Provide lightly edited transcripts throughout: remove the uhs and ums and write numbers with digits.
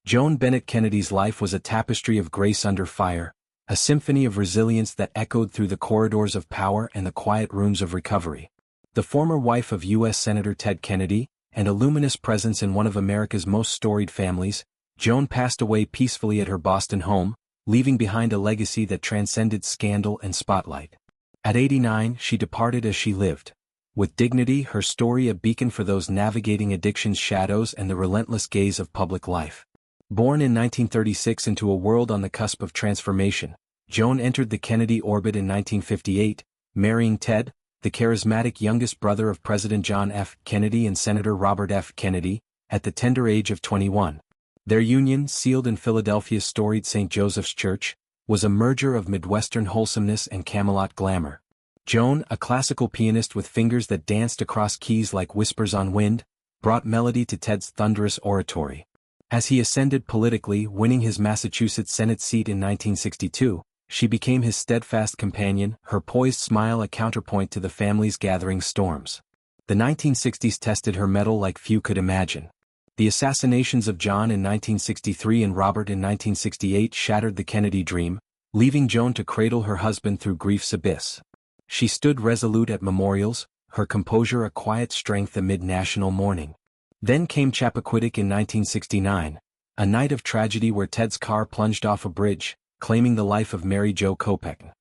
Joan Bennett Kennedy's life was a tapestry of grace under fire, a symphony of resilience that echoed through the corridors of power and the quiet rooms of recovery. The former wife of U.S. Senator Ted Kennedy, and a luminous presence in one of America's most storied families, Joan passed away peacefully at her Boston home, leaving behind a legacy that transcended scandal and spotlight. At 89, she departed as she lived. With dignity, her story a beacon for those navigating addiction's shadows and the relentless gaze of public life. Born in 1936 into a world on the cusp of transformation, Joan entered the Kennedy orbit in 1958, marrying Ted, the charismatic youngest brother of President John F. Kennedy and Senator Robert F. Kennedy, at the tender age of 21. Their union, sealed in Philadelphia's storied St. Joseph's Church, was a merger of Midwestern wholesomeness and Camelot glamour. Joan, a classical pianist with fingers that danced across keys like whispers on wind, brought melody to Ted's thunderous oratory. As he ascended politically, winning his Massachusetts Senate seat in 1962, she became his steadfast companion, her poised smile a counterpoint to the family's gathering storms. The 1960s tested her mettle like few could imagine. The assassinations of John in 1963 and Robert in 1968 shattered the Kennedy dream, leaving Joan to cradle her husband through grief's abyss. She stood resolute at memorials, her composure a quiet strength amid national mourning. Then came Chappaquiddick in 1969, a night of tragedy where Ted's car plunged off a bridge, claiming the life of Mary Jo Kopechne.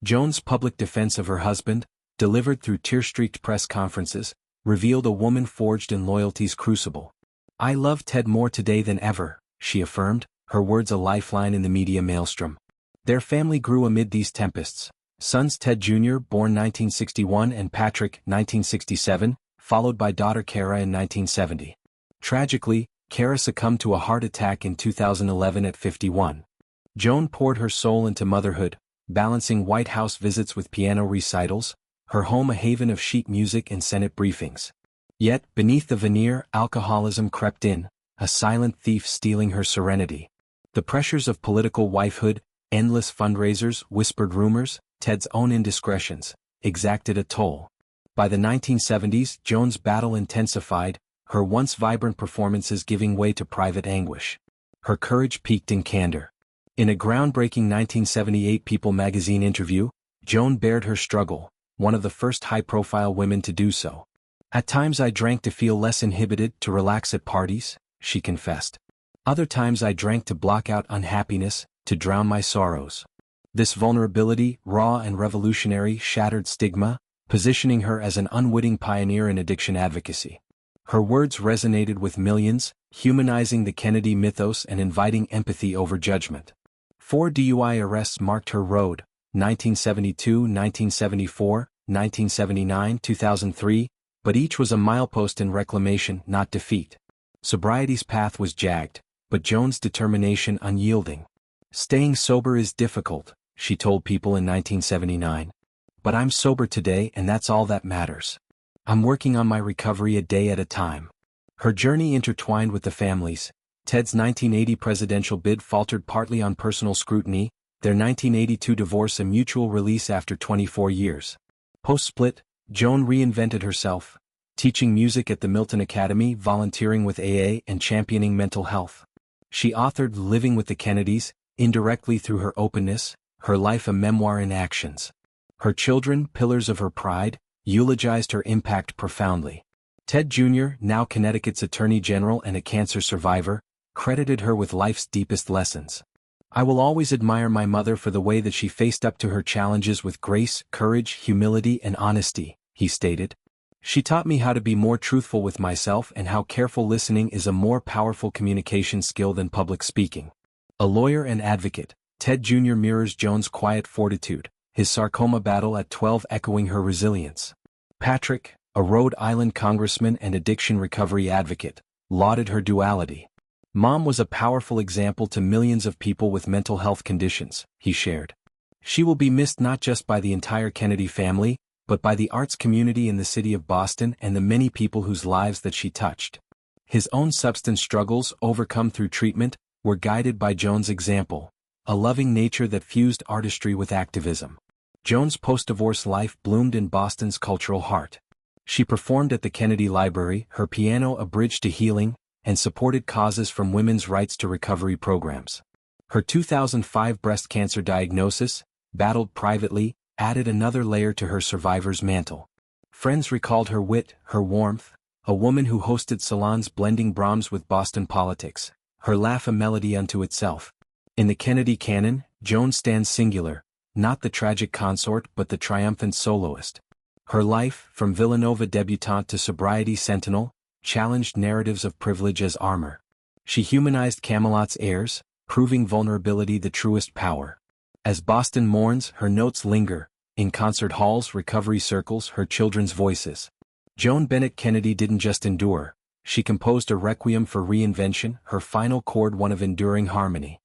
Joan's public defense of her husband, delivered through tear-streaked press conferences, revealed a woman forged in loyalty's crucible. "I love Ted more today than ever," she affirmed, her words a lifeline in the media maelstrom. Their family grew amid these tempests. Sons Ted Jr., born 1961, and Patrick, 1967, followed by daughter Kara in 1970. Tragically, Kara succumbed to a heart attack in 2011 at 51. Joan poured her soul into motherhood, balancing White House visits with piano recitals, her home a haven of sheet music and Senate briefings. Yet, beneath the veneer, alcoholism crept in, a silent thief stealing her serenity. The pressures of political wifehood, endless fundraisers, whispered rumors, Ted's own indiscretions, exacted a toll. By the 1970s, Joan's battle intensified, her once vibrant performances giving way to private anguish. Her courage peaked in candor. In a groundbreaking 1978 People magazine interview, Joan bared her struggle, one of the first high-profile women to do so. "At times I drank to feel less inhibited, to relax at parties," she confessed. "Other times I drank to block out unhappiness, to drown my sorrows." This vulnerability, raw and revolutionary, shattered stigma, positioning her as an unwitting pioneer in addiction advocacy. Her words resonated with millions, humanizing the Kennedy mythos and inviting empathy over judgment. 4 DUI arrests marked her road: 1972, 1974, 1979, 2003, but each was a milepost in reclamation, not defeat. Sobriety's path was jagged, but Joan's determination unyielding. "Staying sober is difficult," she told People in 1979. "But I'm sober today and that's all that matters. I'm working on my recovery a day at a time." Her journey intertwined with the family's. Ted's 1980 presidential bid faltered partly on personal scrutiny, their 1982 divorce a mutual release after 24 years. Post-split, Joan reinvented herself, teaching music at the Milton Academy, volunteering with AA, and championing mental health. She authored Living with the Kennedys, indirectly through her openness, her life a memoir in actions. Her children, pillars of her pride, eulogized her impact profoundly. Ted Jr., now Connecticut's Attorney General and a cancer survivor, credited her with life's deepest lessons. "I will always admire my mother for the way that she faced up to her challenges with grace, courage, humility, and honesty," he stated. "She taught me how to be more truthful with myself and how careful listening is a more powerful communication skill than public speaking." A lawyer and advocate, Ted Jr. mirrors Joan's quiet fortitude, his sarcoma battle at 12 echoing her resilience. Patrick, a Rhode Island congressman and addiction recovery advocate, lauded her duality. "Mom was a powerful example to millions of people with mental health conditions," he shared. "She will be missed not just by the entire Kennedy family, but by the arts community in the city of Boston and the many people whose lives that she touched." His own substance struggles, overcome through treatment, were guided by Joan's example, a loving nature that fused artistry with activism. Joan's post-divorce life bloomed in Boston's cultural heart. She performed at the Kennedy Library, her piano a bridge to healing, and supported causes from women's rights to recovery programs. Her 2005 breast cancer diagnosis, battled privately, added another layer to her survivor's mantle. Friends recalled her wit, her warmth, a woman who hosted salons blending Brahms with Boston politics, her laugh a melody unto itself. In the Kennedy canon, Joan stands singular, not the tragic consort but the triumphant soloist. Her life, from Villanova debutante to sobriety sentinel, challenged narratives of privilege as armor. She humanized Camelot's heirs, proving vulnerability the truest power. As Boston mourns, her notes linger, in concert halls, recovery circles, her children's voices. Joan Bennett Kennedy didn't just endure, she composed a requiem for reinvention, her final chord one of enduring harmony.